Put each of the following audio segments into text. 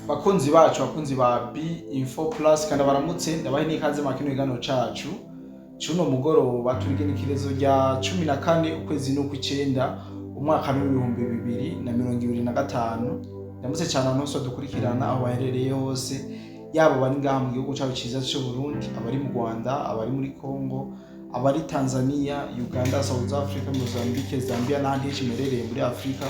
bakunzi bacu bakunzi ba B Info Plus kandi baramutse ndabahe n'ikaze mu kino kiganiro cacu cuno mugoroba turigenekerezo rya 14 ukwezi n'ukw'icenda umwaka w'2025 ndamutse cyane abantu dukurikirana aho baherereye hose yabo bari ngaha mu gihugu cyacu ciza cyo Burundi abari mu Rwanda abari muri Congo abari Tanzania Uganda South Africa Mozambique Zambia n'ahandi himerereye muri Afrika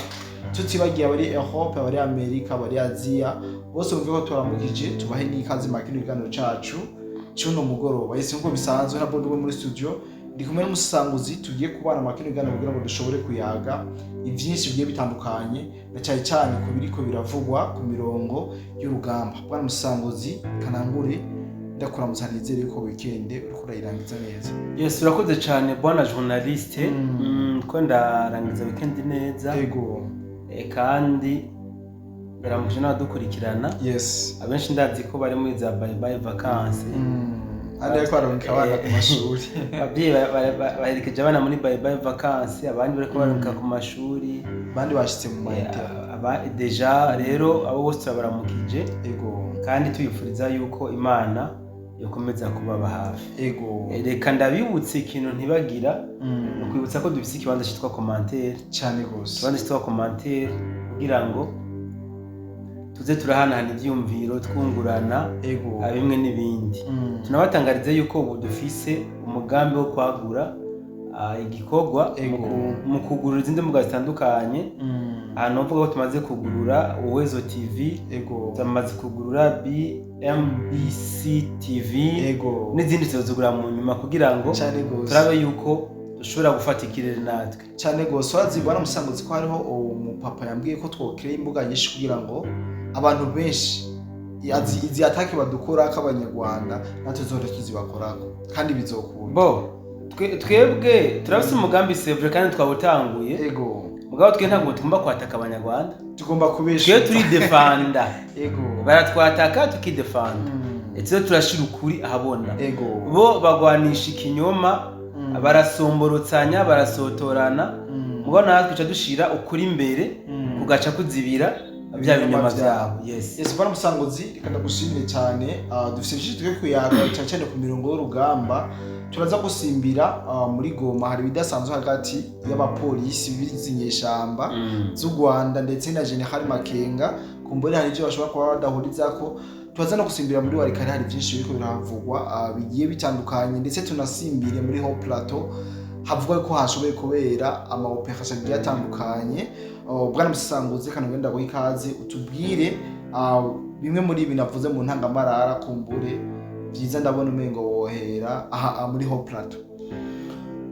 tutibagiye abari Europe abari Amerika abari Asia bose mvuga ko turamukije tubahe n'ikaze mu kino kiganiro cacu cuno mugoroba yese ngo bisanzwe na bondo muri studio ndi kumwe n'umusanguzi tugiye kubana mu kino kiganiro kugira ngo dushobore kuyaga ivyinshi bigiye bitandukanye na cyane ku biriko biravugwa ku mirongo y'urugamba bwana musanguzi kanangure ndakora musanizere yuko weekend uriko urayirangiza neza. Yes urakoze cyane bwana journaliste ko ndarangiza weekend neza yego kandi ndaramuje n'abadukurikirana. Yes abenshi ndazi ko bari muri za bye bye vacances ariko baronka abana ku mashuri abye baherekeje abana muri bye bye vacances abandi bariko baronka ku mashuri abandi bashitse mu mayete deja rero abo bose turabaramukije yego kandi tuyifuriza yuko Imana yokomeza kubaba hafi. Ego reka ndabibutse ikintu ntibagira no kwibutsa ko dufise ikibanza cyitwa commentaire cyane gose ikibanza cyitwa commentaire kugira ngo tuze turahanahana ivyumviro twungurana bimwe n'ibindi. Tunabatangarize yuko ubu dufise umugambi wo kwagura igikorwa mu kugurura izindi mbuga zitandukanye. Hano mvuga ko tumaze kugurura Uwezo TV, tumaze kugurura BMBC TV n'izindi tuzogura mu nyuma kugira ngo turabe yuko dushobora gufata ikirere natwe cyane gose. Wazibona musanguzi ko hariho umupapa yambwiye ko twokireye imbuga nyinshi kugira ngo abantu benshi izi atake badukora k'abanyarwanda natwe zore tuzibakorako kandi bizokunda. Twebwe turafise umugambi sevre kandi twawutanguye. Mugabo twe ntabwo tugomba kwataka abanyarwanda, tugomba kubesha. Twe turi defanda. Baratwataka tukidefanda. Etso turashira ukuri ahabona. Bo bagwanisha ikinyoma, barasomborotsanya, barasotorana. Mugabo natwe cyo dushira ukuri imbere kugaca kuzibira bya binyoma byabo. Yes bana musanguzi reka gushimire cyane. Dufise byinshi twe kuyaga cyane ku mirongo y'urugamba. Turaza gusimbira muri Goma hari bidasanzwe hagati y'abapolisi bizinyeshamba z'u Rwanda ndetse na General Makenga kumbone hari icyo bashobora kuba badahuriza ko. Turaza no gusimbira muri Warikari hari byinshi biriko biravugwa bigiye bitandukanye ndetse tunasimbire muri Haut Plateau havugwa ko hashoboye kubera ama operation agiye atandukanye. Bwana musanguzi kana ngenda go ikaze utubwire bimwe muri ibi navuze mu ntangamarara kumbure byiza ndabona umengo wohera aha muri Haut Plateau.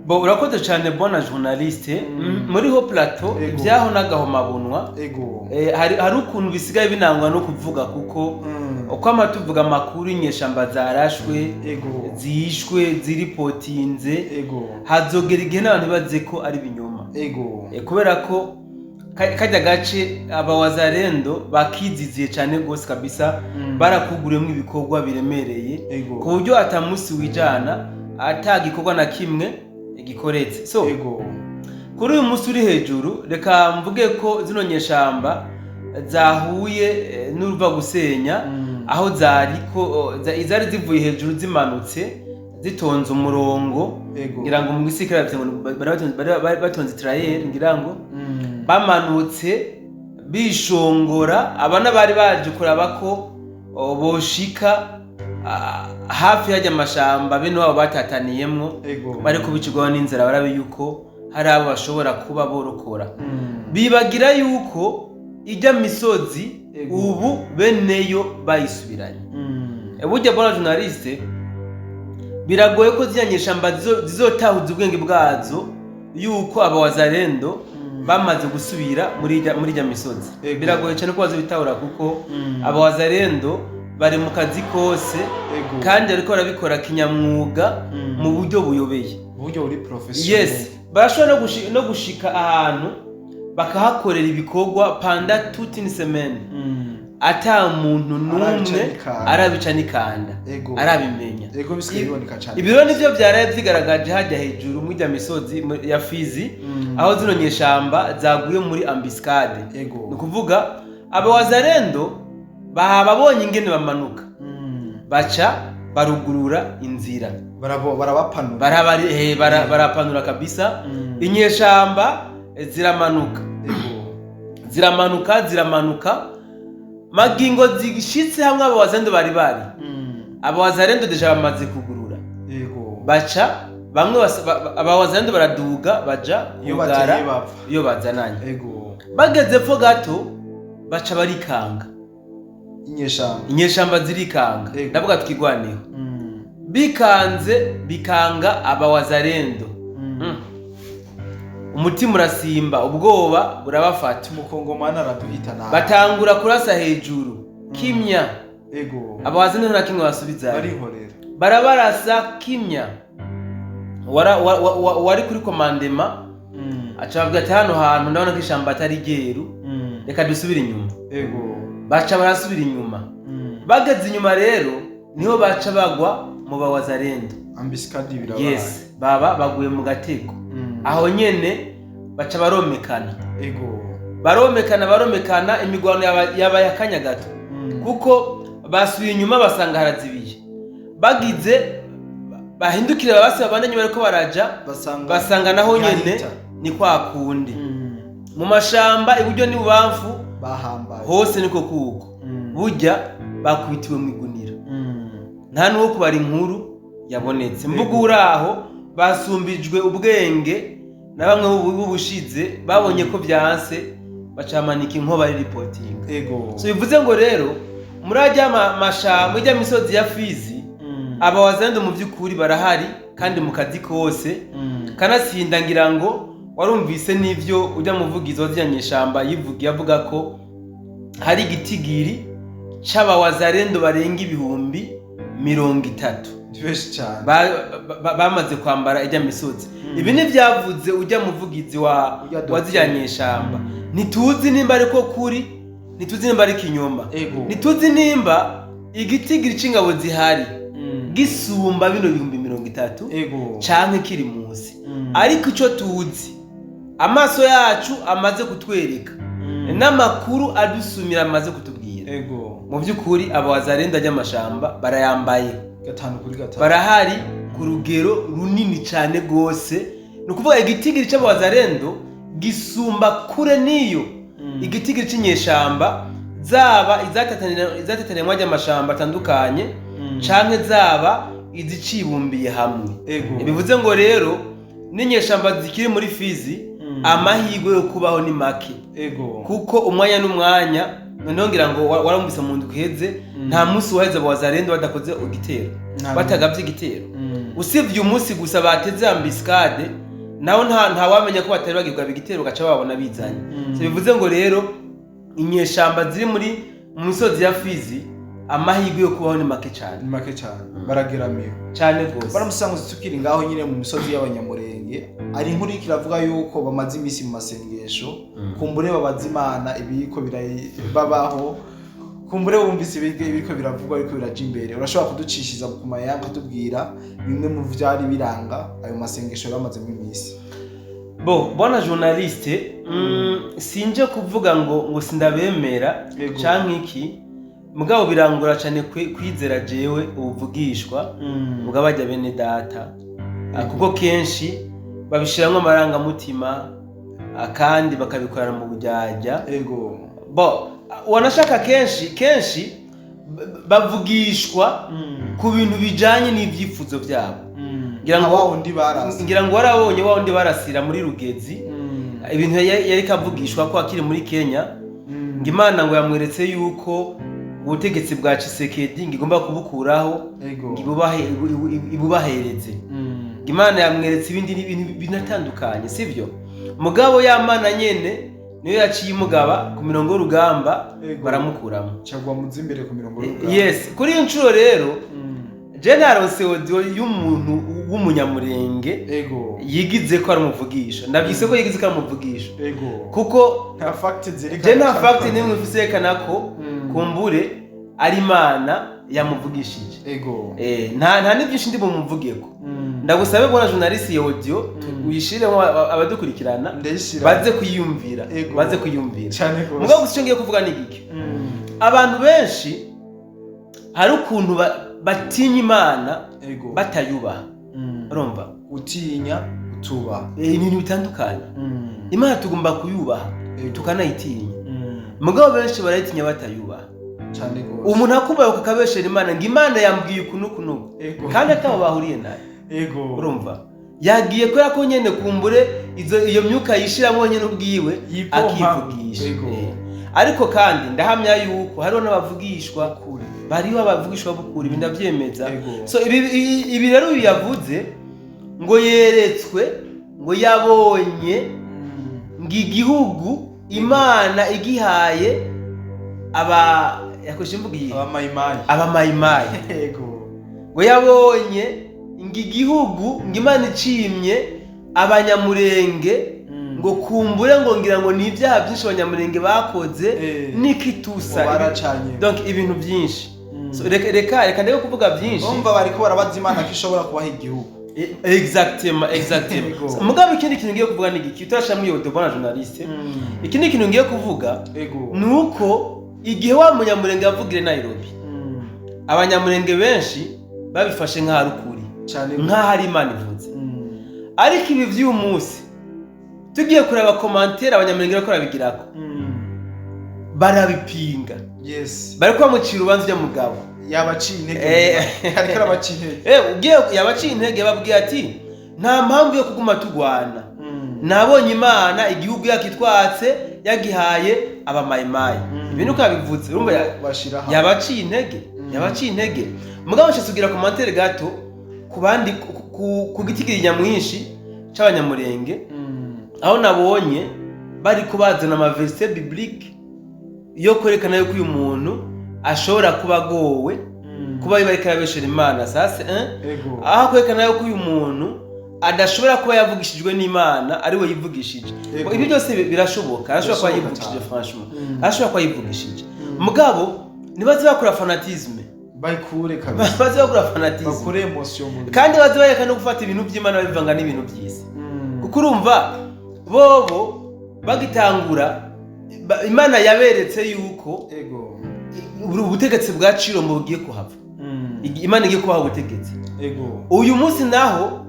Urakoze cyane bwana journaliste. Muri Haut Plateau ibyaho nagahomabunwa hari ukuntu bisigaye binangwa no kuvuga kuko uko amatuvuga amakuru inyeshamba zarashwe zishwe ziripotinze hazogera igihe n'abantu baze ko ari binyoma kubera ko kajya gace abawazarendo bakiziziye cyane gose kabisa. Barakuguriyemo ibikorwa biremereye ku buryo atamusi wijana atagikorwa na kimwe gikoretse. So kuri uyu musi uri hejuru reka mvuge ko zino nyeshamba zahuye n'uruva gusenya aho izari zivuye hejuru zimanutse zitonze umurongo ngira ngo mu gisikira batonze trial ngira ngo bamanutse bishongora abana bari baje kuraba ko boshika hafi y'ajya amashamba bene wabo batataniyemwo bari kubicirwaho n'inzara barabe yuko hari abo bashobora kuba borokora. Bibagira yuko ijya misozi ubu beneyo bayisubiranye. Burya bwana journaliste biragoye ko ziyanyeshamba zizotahuza ubwenge bwazo yuko abawazarendo bamaze gusubira muri jya misozi. Biragoye cyane ko bazobitahura kuko abawazarendo bari mu kazi kose kandi ariko barabikora kinyamwuga mu buryo buyobeye, buryo buri professional. Yes barashobora no gushika ahantu bakahakorera ibikorwa panda toute une semaine ata muntu numwe arabica nikanda arabimenya. Ibiro nivyo byaraye vyigaragaje hajya hejuru mu jya misozi ya Fizi aho zino nyeshamba zaguye muri ambiscade. Ni kuvuga abawazarendo babonye ingene bamanuka baca barugurura inzira barapanura kabisa. Inyeshamba ziramanuka magingo zigishitse hamwe abo wazalendo bari abo wazalendo deja bamaze kugurura baca bamwe aba wazalendo baraduga baja kugara iyo bazananye bageze pfo gato baca barikanga inyeshamba zirikanga ndavuga twigwaneho bikanga aba wazalendo umutima urasimba ubwoba burabafata umukongomani araduhita nabi batangura kurasa hejuru kimya aba wazalendo nta kimwe basubiza barabarasa kimya wari kuri komandema acavuga ati hano hantu ndabona ko ishamba atari ryeru reka dusubire inyuma baca barasubira inyuma bageze inyuma rero niho baca bagwa mu bawazalendo ambiskadi birabaye yes baba baguye mu gatego aho nyene baca baromekana imigwano yabaye akanya gato kuko basubiye inyuma basanga harazibiye bagize bahindukire babase babandanye bariko baraja basanga naho nyene ni kwa kundi mu mashamba iburyo ni bubamfu bahambaye hose niko kuko burya bakubitiwe mu igunira nta nuwo kubara inkuru yabonetse mvuga uraho basumbijwe ubwenge na bamwe b'ubushize babonye ko byanse bacamanika inkoba ari reporting so bivuze ngo rero muri ajya mashamba ijya misozi ya Fizi aba wazalendo mu by'ukuri barahari kandi mu kazi kose kanatsinda ngira ngo warumvise n'ivyo ujya muvugizo waziyanyeshamba yivugiye avuga ko hari igitigiri c'aba wazalendo barenga 30,000 twese cyane bamaze kwambara ijya misozi ibi ni byavuze ujya muvugizi waziyanyeshamba ntituzi nimba ariko kuri ntituzi nimba ari kinyoma ntituzi nimba igitigiri c'ingabo zihari gisumba bino 30,000 canke kiri munsi ariko ico tuzi amaso yacu amaze kutwereka n'amakuru adusumira amaze kutubwira mu by'ukuri aba wazalendo ajy'amashamba barayambaye 5 barahari ku rugero runini cyane gose no kuvuga igitigiri c'aba wazalendo gisumba kure niyo igitigiri c'inyeshamba zaba izatetanira mwajy'amashamba atandukanye canke zaba izicibumbiye hamwe bivuze ngo rero n'inyeshamba zikiri muri Fizi amahirwe yo kubaho ni make kuko umwanya n'umwanya noneho ngira ngo warumvise mu ndukeze nta munsi waheze abo wazalendo badakoze igitero batagavye igitero usivye umunsi gusa bateze ambiskade naho nta wamenya ko batari bagirwa igitero gaca babona bizanye bivuze ngo rero inyeshamba ziri mu misozi ya Fizi amahirwe yo kubaho ni make cyane barageramiwe cyane gose baramusanguze tukiri ngaho nyine mu misozi y'abanyamurenge ari inkuru ikiravuga yuko bamaze imisi mu masengesho kumbure babaza Imana ibiko birabaho kumbure wumvise ibiko biravugwa ariko biraje imbere urashobora kuducishiza ku mayanga tubwira bimwe mu vyari biranga ayo masengesho bamaze mu imisi bona journaliste sinje kuvuga ngo sindabemera canke iki mugabo birangura cyane kwizera jewe ubuvugishwa bw'abajya bene data kuko kenshi babishiramwe amaranga mutima kandi bakabikorana mu bujyajya wanashaka kenshi bavugishwa ku bintu bijanye n'ivyifuzo byabo ngira ngo warabonye wa wundi barasira muri Rugezi ibintu yari kavugishwa ko akiri muri Kenya ngo Imana ngo yamweretse yuko ubutegetsi bwa Tshisekedi ngigomba kubukuraho ibubahereze Imana yamweretse ibindi binatandukanye sivyo mugabo y'Imana nyene niyo yaciye umugaba ku mirongo y'urugamba baramukuramo cyagwa muzimbere ku mirongo y'urugamba yes kuri incuro rero General Seodio y'umuntu w'umunyamurenge yigize ko ari umuvugisha ndabyise ko yigize ko ari umuvugisha kuko nta fact zirika nta fact nimwe fisekana ko kumbure ari Imana yamuvugishije nta n'ibyinshi ndi bumuvugeko ndagusabe bona journalist y'audio uyishire abadukurikirana baze kuyumvira cyane mugabo gucyo ngiye kuvuga n'igiki abantu benshi hari ukuntu batinya Imana batayubaha. Urumva? Utinya utubaha. Ibintu bitandukanye. Imana tugomba kuyubaha tukanayitinya. Mugabo benshi barayitinya batayubaha. Cyane gose. Umuntu akubaye ukabeshera Imana ngo Imana yambwiye ukunukunuku. Kandi atabo bahuriye nayo. Urumva? Yagiye ko yako nyene kumbure iyo myuka yishiramo nyene ubwiwe akivugisha. Ariko kandi ndahamya yuko hariho n'abavugishwa kuri. Bariho abavugishwa bukuri bindavyemeza. So ibi rero yavuze ngo yeretswe ngo yabonye ngigihugu Imana igihaye yakoresha imvugo iyi abamayimayi ngo yabonye ngigihugu ngimana icimye abanyamurenge ngo kumbure ngo ngira ngo ni ibyaha byinshi abanyamurenge bakoze nikitusa donc ibintu byinshi. So reka ndeke kuvuga byinshi. Umva bariko barabaza Imana ko ishobora kubaha igihugu. Exactement. Mugabe ikindi kintu ngiye kuvuga ni iki utashamwe yo de bonne journaliste. Ikindi kintu ngiye kuvuga nuko igihe wa munyamurenge yavugire Nairobi abanyamurenge benshi babifashe nka harukuri nka hari Imana ivuze. Ariko ibi vy'uyu munsi tugiye kureba commentaire abanyamurenge bakora bigirako barabipinga. Bari kwamucira ubanza bya mugabo yabaciye intege ariko arabaciye intege ugiye yabaciye intege babwiye ati nta mpamvu yo kuguma tugwana. Nabonye Imana igihugu yakitwatse yagihaye abamayimayi. Ibintu kabivuze urumva yabaciye intege mugabo nshasugira commentaire gato kubandi ku gitigiri nyamwinshi c'abanyamurenge aho nabonye bari kubazana ama verset biblique yo kwerekana yuko uyu muntu ashobora kuba gowe kuba bariko yabeshera Imana sase aho kwerekana yuko uyu muntu adashobora kuba yavugishijwe n'Imana ari we yivugishije. Ibi byose birashoboka. Arashobora kuba yivugishije franchement. Arashobora kuba yivugishije. Mugabo nibaze bakora fanatisme. Bayikure kabisa. Baze bakora fanatisme. Bakure emotion muri. Kandi baze bayeka no gufata ibintu by'Imana bivanga n'ibintu by'isi. Kuko urumva bobo bagitangura Imana yaberetse yuko ubutegetsi bwa Ciro mu bugiye kuhava. Imana igiye kubaha ubutegetsi. Uyu munsi naho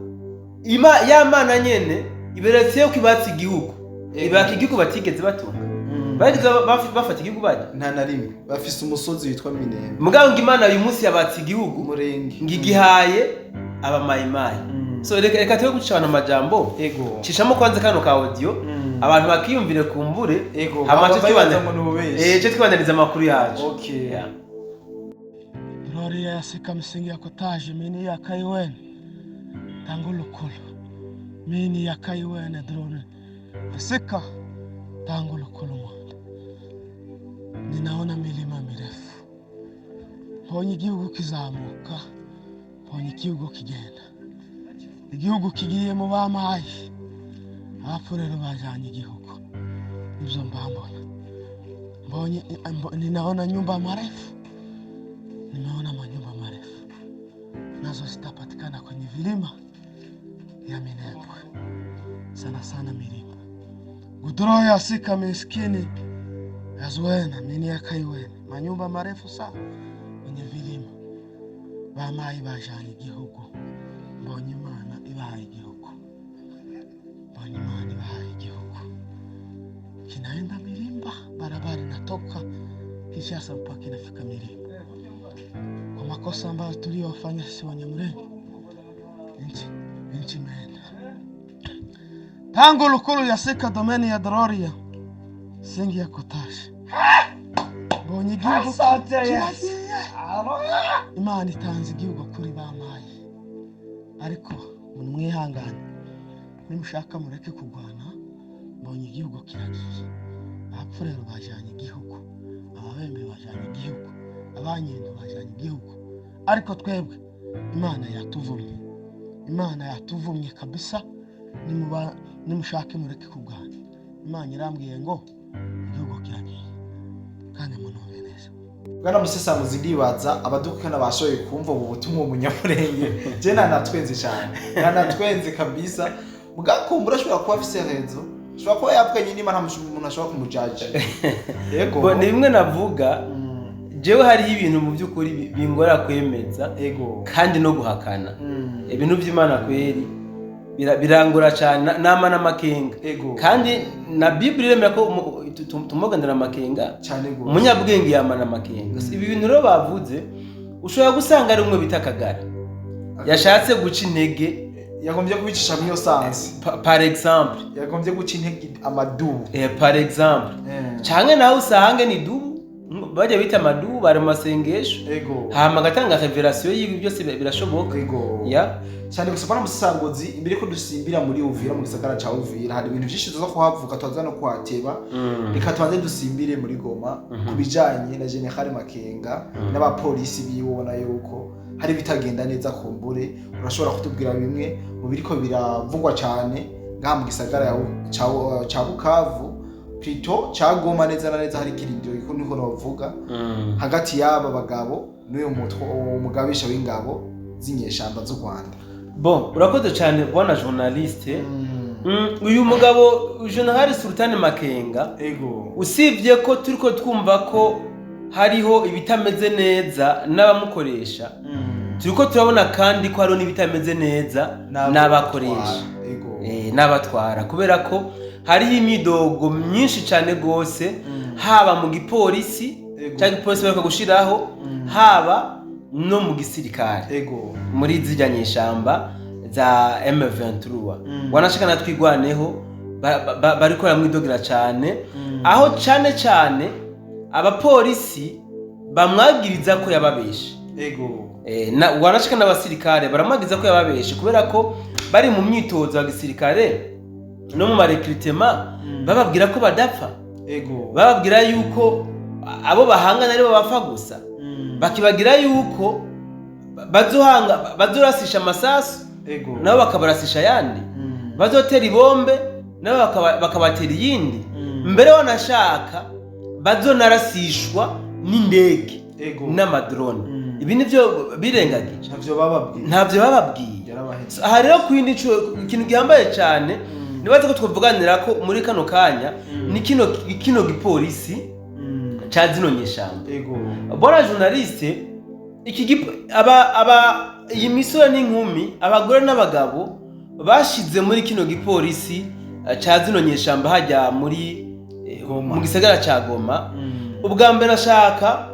ya Mana nyene iberetse yo kibatsi igihugu. Ibaka igihugu batigeze batunga. Bagize bafata igihugu bajya nta na rimwe bafise umusozi witwa Minembwe. Mugabo ngo Imana uyu munsi yabatsi igihugu Murenge ngigihaye abamayimayi. So reka twe gucana amajambo cishamo kwanze kano ka audio abantu bakiyumvire kumbure amace twibandaniza amakuru yacu. Gloria yasika msingi ya kotaje mini ya kaiwen tangu lukulu mini ya kaiwen drone yasika tangu lukulu mwanda. Ninaona milima mirefu ponye igihugu kizamuka ponye igihugu kigenda igihugu kigiye mu bamayi hapo rero bajanye igihugu ibyo mbambona mbonye ninaona nyumba marefu nimeona manyumba marefu nazo zitapatikana kwenye vilima ya Minembwe sana sana milima Gudroya sika miskini yazwena mini ya kaiwene manyumba marefu sana kwenye vilima bamayi bajanye igihugu mbonye Imana ibahaye igihugu mbonye Imana ibahaye igihugu kinaenda milimba barabara inatoka Kinshasa mpaka inafika Milimba. Kwa makosa ambayo tuliyofanya sisi Wanyamulenge nchi imeenda tangu lukulu yasika domeni ya Dororia singi ya kotaje mbonye igihugu Imana itanze igihugu kuri bamaye ariko mwihangane nimushaka mureke kugwana mbonye igihugu kiragiye abapfu rero bajanye igihugu ababembe bajanye igihugu abanyendo bajanye igihugu ariko twebwe Imana yatuvumye kabisa nimushake mureke kugwana Imana irambwiye ngo igihugu kiragiye kandi munove neza. Bwana Musesanguzi ndibaza abadukana bashoye kumva ubu butumwa umunyamurenge je nanatwenze cyane nanatwenze kabisa mugakumbura ashobora kuba afise rezo ashobora kuba yapfanye n'Imana nta muntu ashobora kumujaje yego ni bimwe navuga jewe hariho ibintu mu by'ukuri bingora kwemeza kandi no guhakana ibintu by'Imana kweri birangora cyane nama n'amakenga kandi na Bible iremera ko tumugandira amakenga cyane gose umunyabwenge yamana amakenga ibi bintu rero bavuze ushobora gusanga ari umwe bitakagara yashatse guca intege yagombye kubicisha mu sansi par exemple yagombye guca intege amadubu par exemple canke naho usange ni dubu bajya bita amadubu bari mu masengesho hama gatanga revelation y'ibi byose birashoboka ya cyane gusa bana musangozi imbere ko dusimbira muri Uvira mu gisagara ca Uvira hari ibintu byinshi tuza kuhavuka twaza no kwateba reka twanze dusimbire muri Goma kubijanye na General Makenga n'abapolisi bibona yuko hari bitagenda neza kumbure urashobora kutubwira bimwe mu biriko biravugwa cyane ngaha mu gisagara ca Bukavu Pito ca Goma neza na neza hari kirindiro iko niko bavuga hagati y'aba bagabo n'uyo umugabisha w'ingabo z'inyeshamba z'u Rwanda. Bon, urakoze cyane bwana journaliste. Uyu mugabo General Sultan Makenga usibye ko turiko twumva ko hariho ibitameze neza n'abamukoresha turiko turabona kandi ko hariho n'ibitameze neza n'abakoresha n'abatwara kubera ko hariho imidogo myinshi cyane gose haba mu gipolisi cyangwa ipolisi bariko gushiraho haba no mu gisirikare muri zijya nyeshamba za M23 wanashaka natwigwaneho bariko ramwidogera cyane aho cyane abapolisi bamwagiriza ko yababeshe wanashaka n'abasirikare baramwagiriza ko yababeshe kubera ko bari mu myitozo ya gisirikare no mu recruitment bababwira ko badapfa bababwira yuko abo bahangana aribo bapfa gusa bakibagira yuko bazorasisha amasasu nabo bakabarasisha yandi bazotera ibombe nabo bakabatera iyindi mbere wanashaka bazonarasishwa n'indege n'amadrone ibi nivyo birengagije ntavyo bababwiye aha rero kwindi ikintu gihambaye cyane nibaze ko twavuganira ko muri kano kanya ni kino gipolisi cha zino nyeshamba bora journaliste iyi misoro n'inkumi abagore n'abagabo bashize muri kino gipolisi cha zino nyeshamba hajya muri mu gisagara ca Goma ubwa mbere nashaka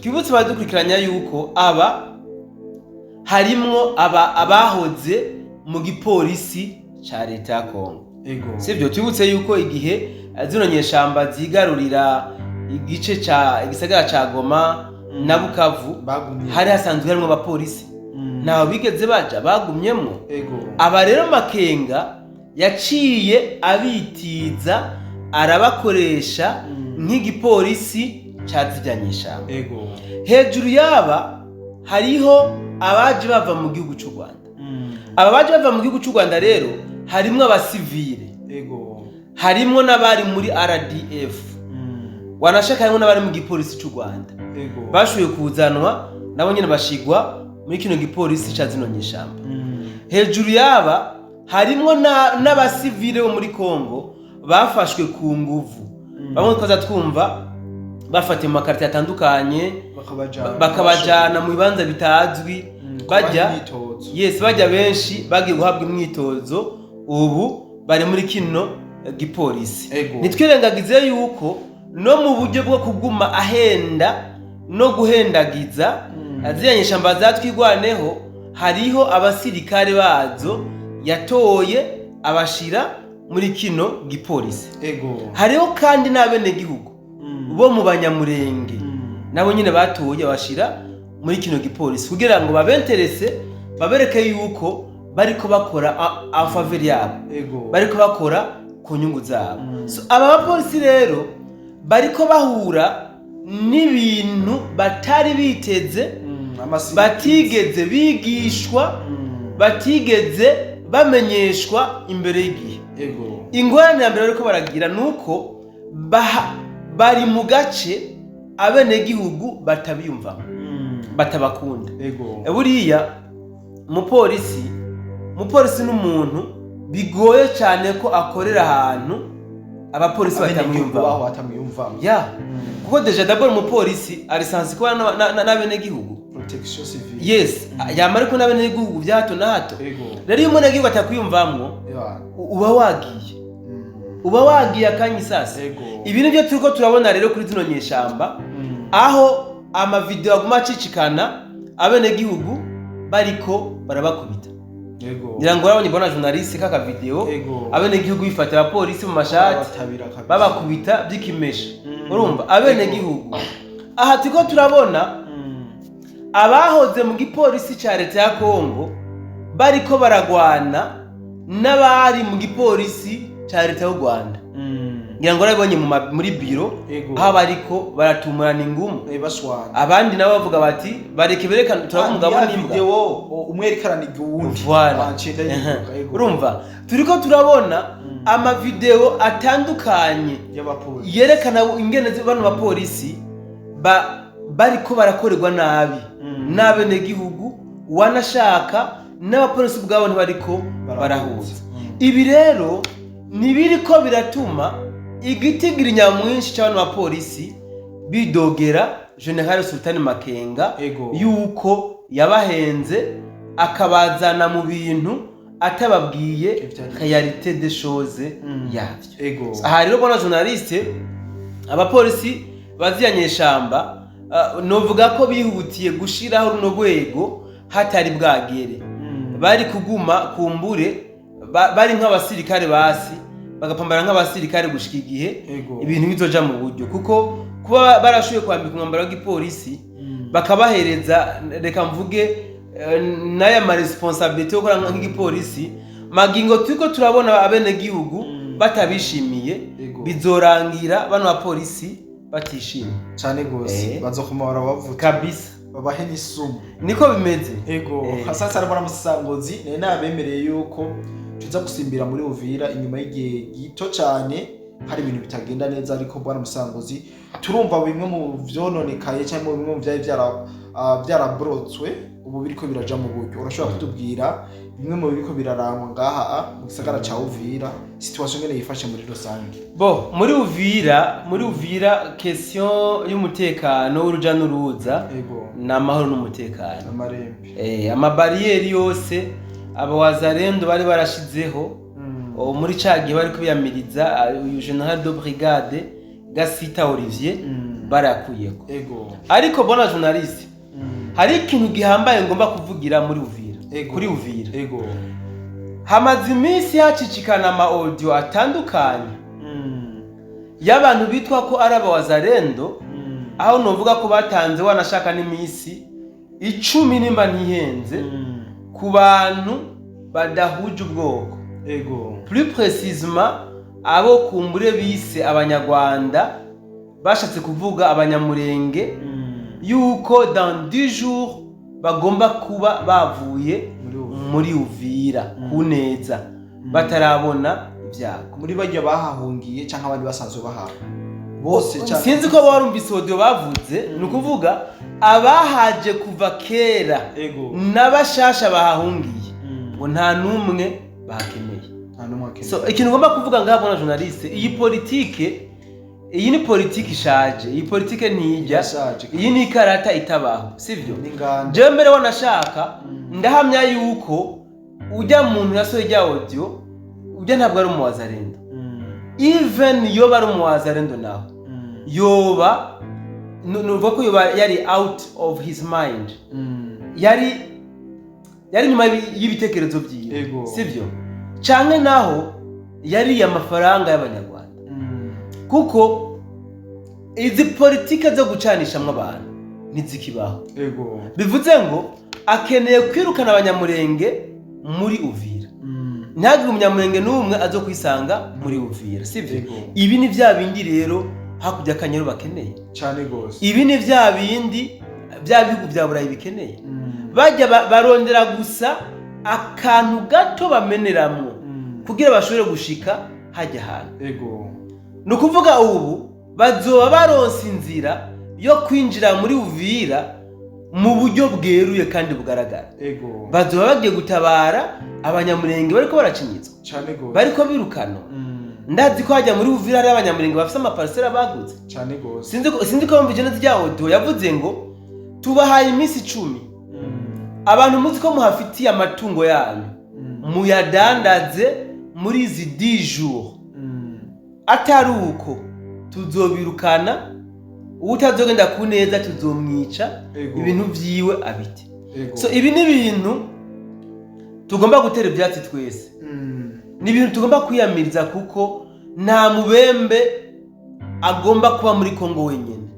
twibutse badukurikiranya yuko harimwo abahoze mu gipolisi cha leta ya Kongo sivyo twibutse yuko igihe zino nyeshamba zigarurira igice ca igisagara ca Goma na Bukavu hari hasanzwe harimo abapolisi naho bigeze baja bagumyemo aba rero Makenga yaciye abitiza arabakoresha nk'igipolisi cyazijyanyisha hejuru yaba hariho abaje bava mu gihugu cy'u Rwanda aba baje bava mu gihugu cy'u Rwanda rero harimo abasivile harimo n'abari muri RDF wanashaka harimo n'abari mu gipolisi cy'u Rwanda bashoboye kuzanwa nabo nyine bashigwa muri kino gipolisi cya zino nyeshamba hejuru yaba harimo n'abasivile bo muri Kongo bafashwe ku nguvu bamwe twaza twumva bafatiye mu makarita atandukanye bakabajana mu bibanza bitazwi bajya benshi bagiye guhabwa imyitozo ubu bari muri kino gipolisi nitwirengagize yuko no mu buryo bwo kuguma ahenda no guhendagiza aziyanyeshamba zatwigwaneho hariho abasirikare bazo yatoye abashira muri kino gipolisi hariho kandi n'abene gihugu bo mu banyamurenge nabo nyine batoye bashira muri kino gipolisi kugira ngo babenterese babereke yuko bariko bakora en faveur yabo bariko bakora ku nyungu zabo aba bapolisi rero bariko bahura n'ibintu batari biteze batigeze bigishwa batigeze bamenyeshwa imbere y'igihe ingorane ya mbere ariko baragira nuko bari mu gace abenegihugu batabiyumvamo batabakunda buriya umupolisi n'umuntu bigoye cyane ko akorera ahantu abapolisi batamwiyumva ya kuko deja d'abord umupolisi ari sansi kuba n'abenegihugu protection civile yes yamara ko n'abenegihugu bya hato na hato rero iyo umuntu agiye atakwiyumvamwo uba wagiye akanyi sasa ibi nibyo turiko turabona rero kuri zino nyeshamba aho amavideo aguma acicikana abenegihugu bariko barabakubita ngira ngo urabonye bona journaliste kaka video abenegihugu bifatira abapolisi mu mashati babakubita by'ikimesha urumva abenegihugu aha turiko turabona abahoze mu gipolisi ca leta ya Kongo bariko baragwana n'abari mu gipolisi ca leta y'u Rwanda ngira ngo urabonye muri biro aho bariko baratumurana ingumu abandi nabo bavuga bati bareke berekana turabona umugabo n'imbwa video umwerekana n'uwundi urumva turiko turabona ama video atandukanye yerekana ingene bano bapolisi bariko barakorerwa nabi n'abenegihugu wanashaka n'abapolisi bwabo ntibariko barahuza ibi rero nibiriko biratuma igitigiri nyamwinshi cy'abantu bapolisi bidogera General Sultan Makenga yuko yabahenze akabazana mu bintu atababwiye réalité des choses yavyo aha rero bona journaliste abapolisi baziyanyeshamba novuga ko bihutiye gushiraho runo rwego hatari bwagere bari kuguma kumbure bari nk'abasirikare basi bagapambana nk'abasirikare gushika igihe ibintu bizoja mu buryo kuko kuba barashuye kwambika umwambaro w'igipolisi bakabahereza reka mvuge n'aya ma responsabilité yo gukora nk'igipolisi magingo turiko turabona abenegihugu batabishimiye bizorangira bano bapolisi batishimye cyane gose bazokumara bavuga kabisa babahe n'isumu niko bimeze hasasa arabona musangozi nabemereye yuko tuza gusimbira muri Uvira inyuma y'igihe gito cyane hari ibintu bitagenda neza ariko bwana musangozi turumva bimwe mu vyononekaye cyangwa bimwe mu byari byarabrotswe ubu biriko biraja mu buryo urashobora kutubwira bimwe mu biriko birarangwa ngaha mu gisagara ca Uvira situation ngene yifashe muri rusange muri Uvira question y'umutekano w'uruja n'uruza n'amahoro n'umutekano amarembe amabariyeri yose abawazarendo bari barashizeho muri cagiye bari kubiyamiriza uyu General de Brigade Gasita Olivier barakuyeko ariko bona journaliste hari ikintu gihambaye ngomba kuvugira muri Uvira kuri Uvira hamaze iminsi hacicikana ama audio atandukanye y'abantu bitwa ko ari abawazarendo aho novuga ko batanze wanashaka n'iminsi 10 nimba ntihenze ku bantu badahuje ubwoko plus précisément abo kumbure bise abanyarwanda bashatse kuvuga abanyamurenge yuko dans 10 jours bagomba kuba bavuye muri Uvira kuneza batarabona ibyago muri bajya bahahungiye cyangwa abandi basanzwe bahawe bose sinzi ko barumvise audio bavuze nukuvuga abahaje kuva kera n'abashasha bahahungiye ngo nta numwe bakeneye so ikintu ngomba kuvuga ngaho na journaliste iyi ni politike ishaje iyi politike ntijya iyi ni karata itabaho sivyo je mbere wanashaka ndahamya yuko ujya muntu yasoye rya audio ujya ntabwo ari umuwazarendo even yoba ari umuwazarendo naho yoba nuvuga ko yoba yari out of his mind yari nyuma y'ibitekerezo byiwe sivyo canke naho yari amafaranga y'abanyarwanda kuko izi politike zo gucanishamwe abantu ntizikibaho bivuze ngo akeneye kwirukana abanyamurenge muri Uvira ntagire umunyamurenge n'umwe azo kwisanga muri Uvira sivyo ibi ni vya bindi rero hakujya akanyero bakeneye cyane gose ibi ni vya bindi bya bihugu bya Burayi bikeneye bajya barondera gusa akantu gato bameneramwo kugira bashobore gushika hajya hantu nukuvuga ubu bazoba baronse inzira yo kwinjira muri Uvira mu buryo bweruye kandi bugaragara bazoba bagiye gutabara abanyamurenge bariko baracinyizwa bariko birukano ndazi ko hajya muri Uvira hari abanyamurenge bafite amaparcelle baguze cyane gose sinzi ko mu bigenda rya audio yavuze ngo tubahaye iminsi 10 abantu muzi ko muhafitiye amatungo yanyu muyadandaze muri izi 10 jours atari uko tuzobirukana utazogenda ku neza tuzomwica ibintu vyiwe abite so ibi ni ibintu tugomba gutera ibyatsi twese ni ibintu tugomba kwiyamiriza kuko nta mubembe agomba kuba muri Kongo wenyine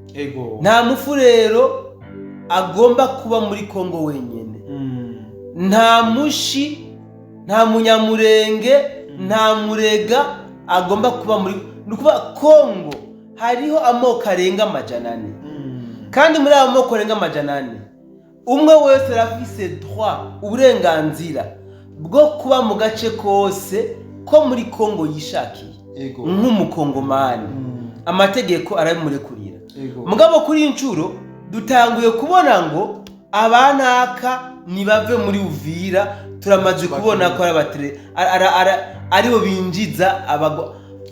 nta mufurero agomba kuba muri Kongo wenyine nta mushi nta munyamurenge nta murega agomba kuba muri nukuba Kongo hariho amoko arenga 400 kandi muri abo moko arenga 400 umwe wese arafise droit uburenganzira bwo kuba mu gace kose ko muri Kongo yishakiye nk'umukongomani amategeko arabimurekurira mugabo kuri incuro dutanguye kubona ngo abanaka nibave muri Uvira turamaze kubona ko aribo binjiza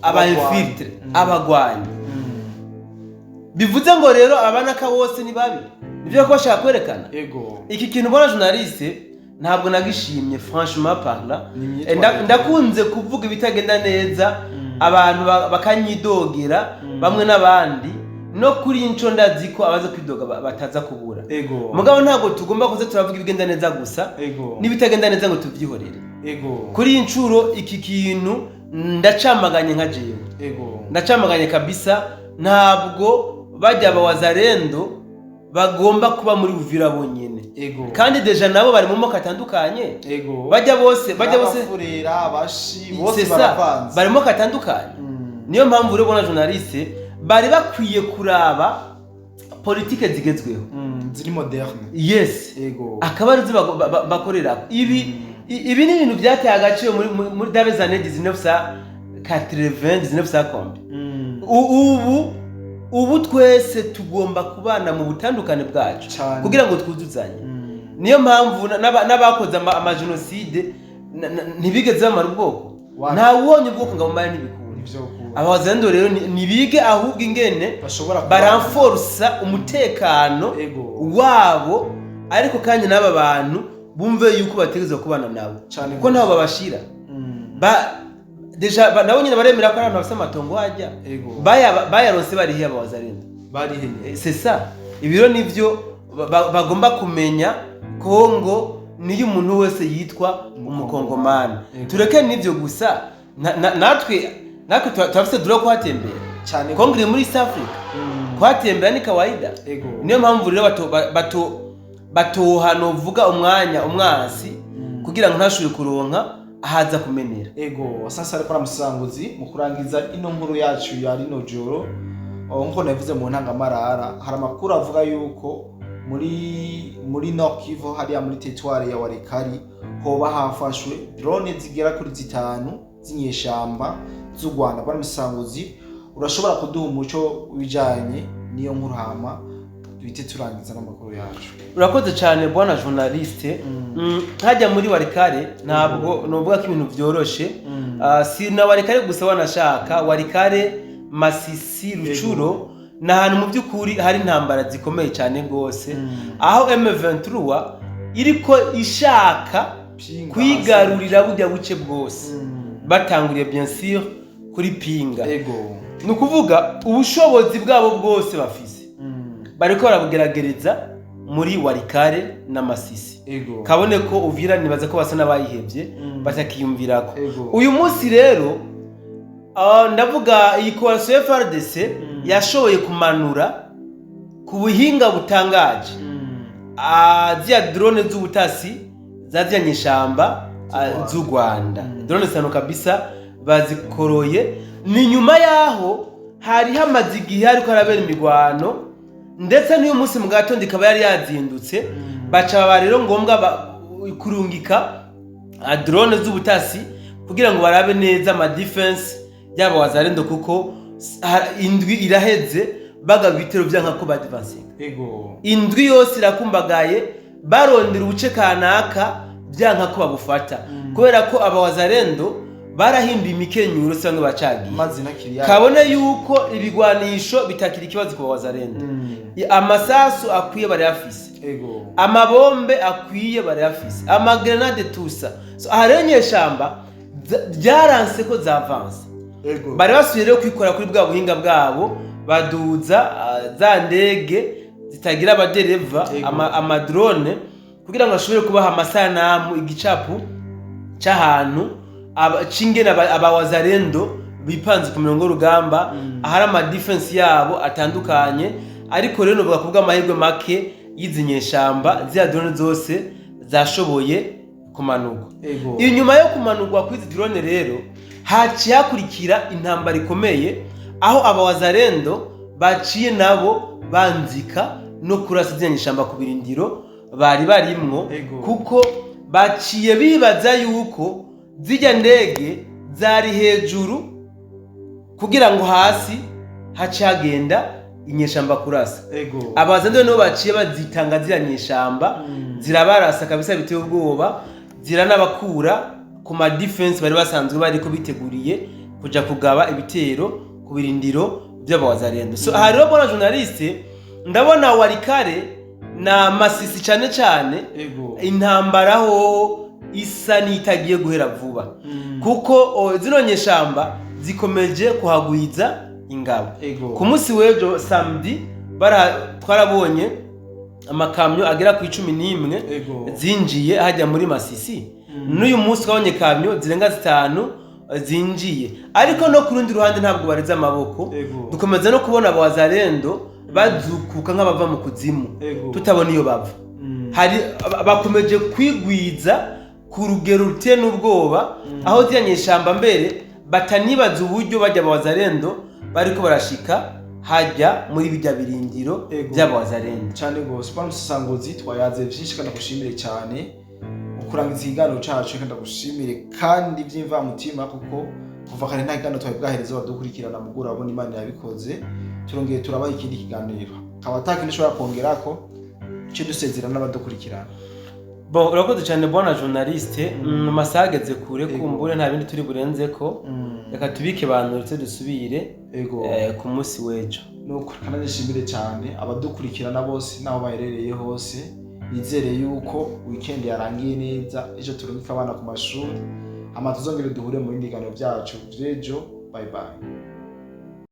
abayefiltre abagwanyi bivuze ngo rero abanaka bose ni babi nivyo ko bashaka kwerekana iki kintu bona journaliste ntabwo nagishimye franchement parla ndakunze kuvuga ibitagenda neza abantu bakanyidogera bamwe n'abandi no kuri inco ndazi ko abaza kwidoga bataza kubura mugabo ntabwo tugomba kuze turavuga ibigenda neza gusa nibitagenda neza ngo tuvyihorere kuri incuro iki kintu ndacamaganye nka jewe ndacamaganye kabisa ntabwo bajya abawazarendo bagomba kuba muri Uvira bonyene kandi deja nabo bari mu moko atandukanye bajya bose furera abashi bose baravanze bari mu moko atandukanye niyo mpamvu rero bona journaliste bari bakwiye kuraba politike zigezweho ziri moderne yes akaba ari bakorera ibi ni ibintu byateye agaciro muri dans années 1980 ubu twese tugomba kubana mu butandukane bwacu kugira ngo twuzuzanye niyo mpamvu n'abakoze amagenocide ntibigeze bamara ubwoko nta wonye ubwoko ngo bamare n'ibikuru abazendo rero nibige ahubwo ingene baranforsa umutekano wabo ariko kandi n'aba bantu bumve yuko bategeza kubana nabo kuko nabo babashira deja nabo nyine baremera ko abantu bafite amatongo hajya bayaronse barihiye abawazarenda c'est ça ibiro nivyo bagomba kumenya Kongo niyo umuntu wese yitwa umukongomani tureke nivyo gusa natwe turafite duro kuhatembera Kongo iri muri East Africa kuhatembera ni kawaida niyo mpamvu rero batohano vuga umwasi kugira ngo ntashobore kuronka ahaza kumenera sasa ariko aramusanguzi mu kurangiza ino nkuru yacu ya rino joro nko navuze mu ntangamarara hari amakuru avuga yuko muri Nord Kivu hariya muri territoire ya Walikari hoba hafashwe drone zigera kuri 5 z'inyeshamba z'u Rwanda baramusanguzi urashobora kuduha umuco wijanye niyo nkuru hama duhite turangiza n'amakuru yacu urakoze cyane bwana journaliste hajya muri Walikari ntabwo novuga ko ibintu byoroshe si na Walikari gusa wanashaka Walikari Masisi Rucuro na hantu mu byukuri hari intambara zikomeye cyane gose aho M23 iriko ishaka kwigarurira burya buce bwose batanguriye bien sûr kuri Pinga nukuvuga ubushobozi bwabo bwose bafise bariko barabugeragereza muri Walikari na Masisi kabone ko Uvira nibaza ko basa nabayihevye batakiyumvirako uyu munsi rero ndavuga iyi coalition FARDC yashoboye kumanura ku buhinga butangaje zya drone z'ubutasi zavyanyishamba z'u Rwanda drone sano kabisa bazikoroye ni nyuma yaho hari hamaze igihe ariko arabera imigwano ndetse n'uyu munsi mu gatondo ikaba yari yazindutse baca rero ngombwa kurungika drone z'ubutasi kugira ngo barabe neza ama defense yabo wazarendo kuko indwi iraheze bagaba ibitero byanka ko badvancing indwi yose irakumbagaye barondera ubuce kanaka byanka ko babufata kubera ko aba wazarendo barahinduye imikenyuro cyangwa bacagiye mazi nakiriya kabone yuko ibigwanisho bitakira ikibazo ku Wazalendo amasasu akwiye barayafise amabombe akwiye barayafise amagrenade tusa aharenye shamba byaranse ko zavanse bari basubiye rero kwikora kuri bwa buhinga bwabo baduza za ndege zitagira abadereva amadrone kugira ngo ashobore kubaha amasanamu igicapu cy'ahantu cingena abawazalendo bipanze ku mirongo y'urugamba ahari ama defense yabo atandukanye ariko rero novuga kubwa amahirwe make y'izinyeshamba zya drone zose zashoboye kumanurwa inyuma yo kumanurwa kwizi drone rero haciye hakurikira intambara ikomeye aho abawazalendo baciye nabo banzika no kurasa izinyeshamba ku birindiro bari barimwo kuko baciye bibaza yuko zijya ndege zari hejuru kugira ngo hasi hacagenda inyeshamba kurasa abazando no baciye bazitanga zira nyeshamba zirabarasa kabisa biteye ubwoba ziranabakura ku ma defense bari basanzwe bari ko biteguriye kuja kugaba ibitero ku birindiro by'abawazalendo so aha rero bona journaliste ndabona warikare na Masisi cyane cyane intambara ho isa nitagiye guhera vuba kuko zino nyeshamba zikomeje kuhagwiza ingabo ku munsi w'ejo samedi twarabonye amakamyo agera ku 11 zinjiye hajya muri Masisi n'uyu munsi twabonye kamyo zirenga 5 zinjiye ariko no ku rundi ruhande ntabwo bareze amaboko dukomeza no kubona abawazalendo bazukuka nk'abava mu kuzimu tutabona iyo bava hari bakomeje kwigwiza ku rugero ruteye n'ubwoba aho ziyanyeshamba mbere batanibaza uburyo bajya abawazalendo bariko barashika hajya muri bijya birindiro by'abawazalendo cyane gose kwa musangozi twayaze byinshi kandi gushimire cyane ukurangiza ikiganiro cyacu kandi gushimire kandi byimva mutima kuko kuva kare nta kiganiro twabwahereza badukurikirana mugura abona Imana yabikoze turongeye turabaha ikindi kiganiro kabataka nishobora kongerako cyo dusezerana n'abadukurikirana bon urakoze cyane bona journaliste masageze kure kumbure nta bindi turi burenzeko reka tubike bantu dusubire ku munsi w'ejo nuko kandi nishimire cyane abadukurikirana bose naho baherereye hose nizere yuko weekend yarangiye neza ejo turungika abana ku mashuri amatuzongere duhure mu bindi biganiro byacu by'ejo bye bye